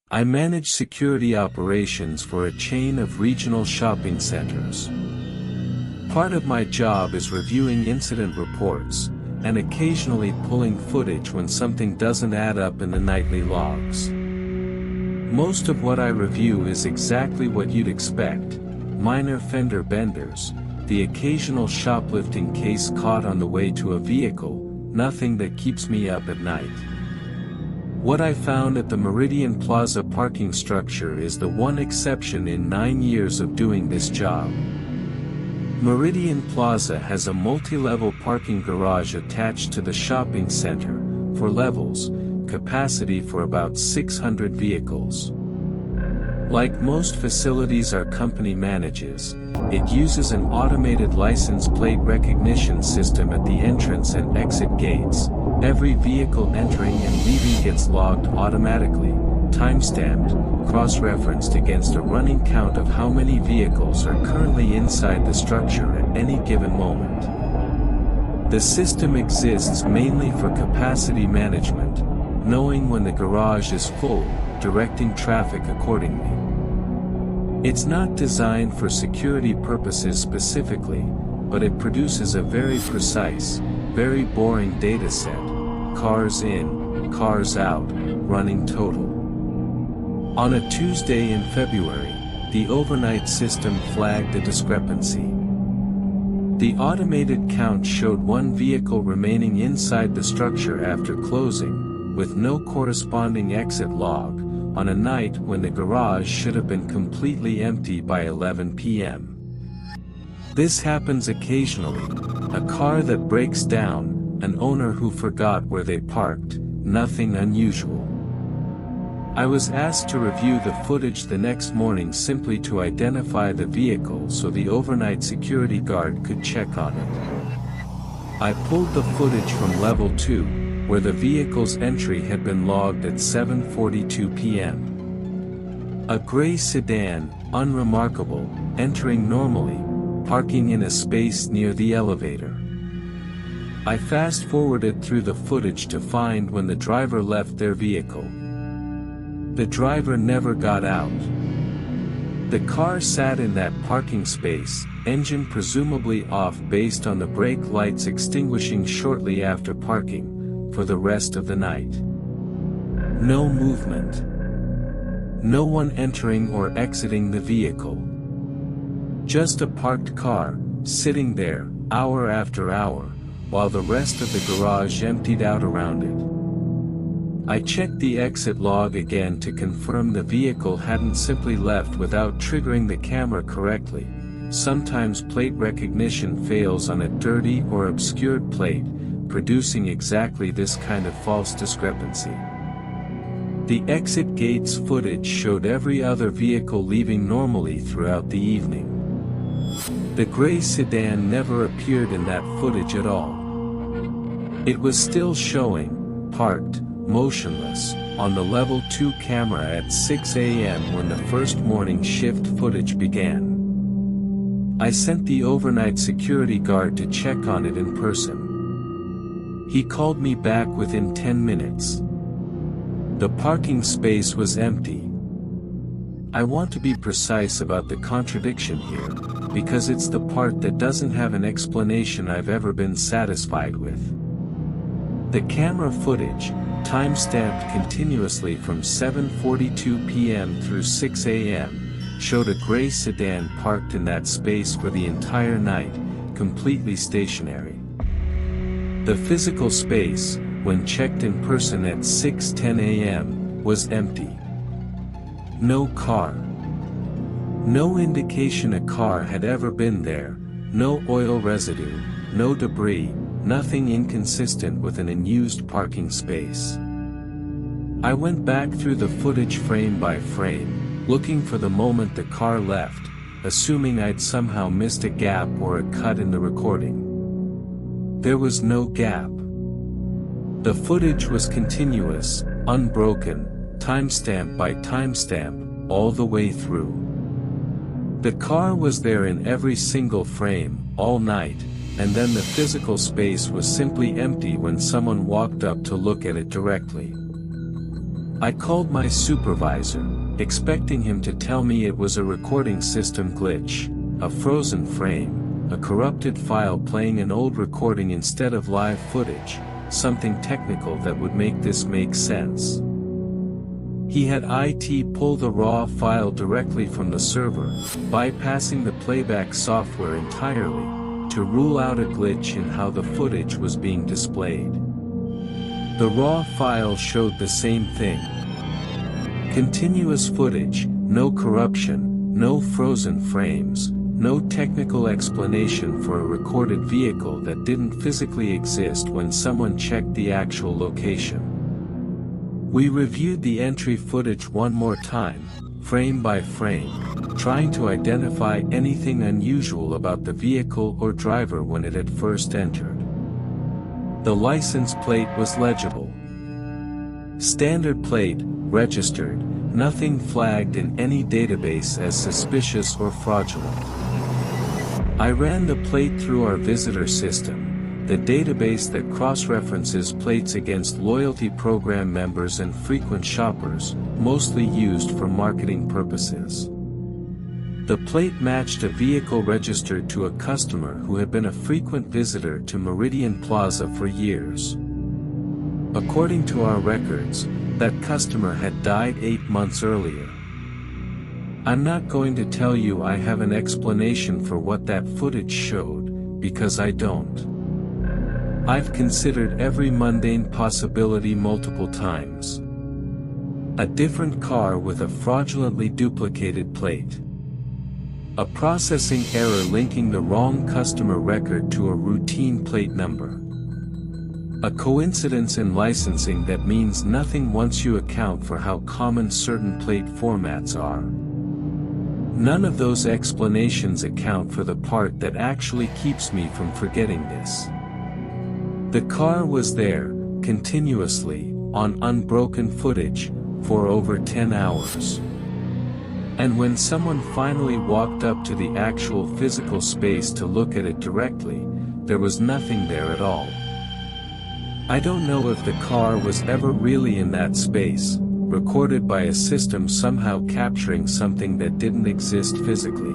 I manage security operations for a chain of regional shopping centers. Part of my job is reviewing incident reports, and occasionally pulling footage when something doesn't add up in the nightly logs. Most of what I review is exactly what you'd expect: minor fender benders, the occasional shoplifting case caught on the way to a vehicle, nothing that keeps me up at night. What I found at the Meridian Plaza parking structure is the one exception in 9 years of doing this job. Meridian Plaza has a multi-level parking garage attached to the shopping center, 4 levels, capacity for about 600 vehicles. Like most facilities our company manages, it uses an automated license plate recognition system at the entrance and exit gates. Every vehicle entering and leaving gets logged automatically, time-stamped, cross-referenced against a running count of how many vehicles are currently inside the structure at any given moment. The system exists mainly for capacity management, knowing when the garage is full, directing traffic accordingly. It's not designed for security purposes specifically, but it produces a very precise, very boring data set: cars in, cars out, running total. On a Tuesday in February, the overnight system flagged a discrepancy. The automated count showed 1 vehicle remaining inside the structure after closing, with no corresponding exit log, on a night when the garage should have been completely empty by 11 p.m. This happens occasionally: a car that breaks down, an owner who forgot where they parked, nothing unusual. I was asked to review the footage the next morning simply to identify the vehicle so the overnight security guard could check on it. I pulled the footage from level 2, where the vehicle's entry had been logged at 7:42 p.m. A gray sedan, unremarkable, entering normally, parking in a space near the elevator. I fast-forwarded through the footage to find when the driver left their vehicle. The driver never got out. The car sat in that parking space, engine presumably off based on the brake lights extinguishing shortly after parking, for the rest of the night. No movement. No one entering or exiting the vehicle. Just a parked car, sitting there, hour after hour, while the rest of the garage emptied out around it. I checked the exit log again to confirm the vehicle hadn't simply left without triggering the camera correctly. Sometimes plate recognition fails on a dirty or obscured plate, producing exactly this kind of false discrepancy. The exit gates footage showed every other vehicle leaving normally throughout the evening. The gray sedan never appeared in that footage at all. It was still showing, parked, motionless, on the level 2 camera at 6 a.m. when the first morning shift footage began. I sent the overnight security guard to check on it in person. He called me back within 10 minutes. The parking space was empty. I want to be precise about the contradiction here, because it's the part that doesn't have an explanation I've ever been satisfied with. The camera footage, time-stamped continuously from 7:42 p.m. through 6 a.m., showed a gray sedan parked in that space for the entire night, completely stationary. The physical space, when checked in person at 6:10 a.m., was empty. No car. No indication a car had ever been there, no oil residue, no debris, nothing inconsistent with an unused parking space. I went back through the footage frame by frame, looking for the moment the car left, assuming I'd somehow missed a gap or a cut in the recording. There was no gap. The footage was continuous, unbroken, timestamp by timestamp, all the way through. The car was there in every single frame, all night, and then the physical space was simply empty when someone walked up to look at it directly. I called my supervisor, expecting him to tell me it was a recording system glitch, a frozen frame, a corrupted file playing an old recording instead of live footage, something technical that would make this make sense. He had IT pull the raw file directly from the server, bypassing the playback software entirely, to rule out a glitch in how the footage was being displayed. The raw file showed the same thing. Continuous footage, no corruption, no frozen frames, no technical explanation for a recorded vehicle that didn't physically exist when someone checked the actual location. We reviewed the entry footage one more time, frame by frame, trying to identify anything unusual about the vehicle or driver when it had first entered. The license plate was legible. Standard plate, registered, nothing flagged in any database as suspicious or fraudulent. I ran the plate through our visitor system, the database that cross-references plates against loyalty program members and frequent shoppers, mostly used for marketing purposes. The plate matched a vehicle registered to a customer who had been a frequent visitor to Meridian Plaza for years. According to our records, that customer had died 8 months earlier. I'm not going to tell you I have an explanation for what that footage showed, because I don't. I've considered every mundane possibility multiple times. A different car with a fraudulently duplicated plate. A processing error linking the wrong customer record to a routine plate number. A coincidence in licensing that means nothing once you account for how common certain plate formats are. None of those explanations account for the part that actually keeps me from forgetting this. The car was there, continuously, on unbroken footage, for over 10 hours. And when someone finally walked up to the actual physical space to look at it directly, there was nothing there at all. I don't know if the car was ever really in that space, recorded by a system somehow capturing something that didn't exist physically.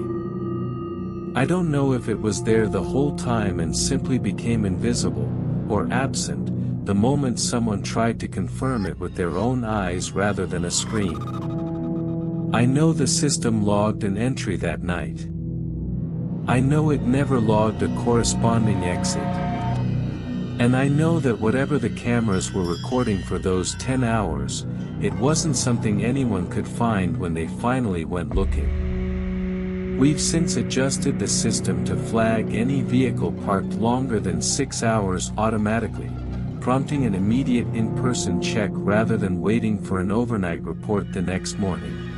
I don't know if it was there the whole time and simply became invisible, or absent, the moment someone tried to confirm it with their own eyes rather than a screen. I know the system logged an entry that night. I know it never logged a corresponding exit. And I know that whatever the cameras were recording for those 10 hours, it wasn't something anyone could find when they finally went looking. We've since adjusted the system to flag any vehicle parked longer than 6 hours automatically, prompting an immediate in-person check rather than waiting for an overnight report the next morning.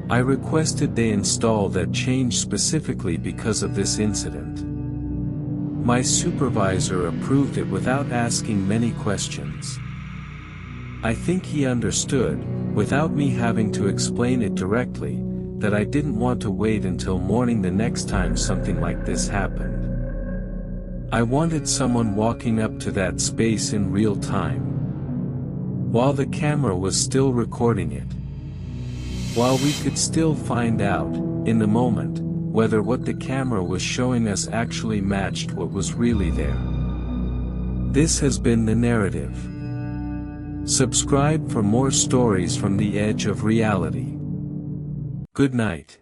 I requested they install that change specifically because of this incident. My supervisor approved it without asking many questions. I think he understood, without me having to explain it directly, that I didn't want to wait until morning the next time something like this happened. I wanted someone walking up to that space in real time, while the camera was still recording it. While we could still find out, in the moment, whether what the camera was showing us actually matched what was really there. This has been The Narrative. Subscribe for more stories from the edge of reality. Good night.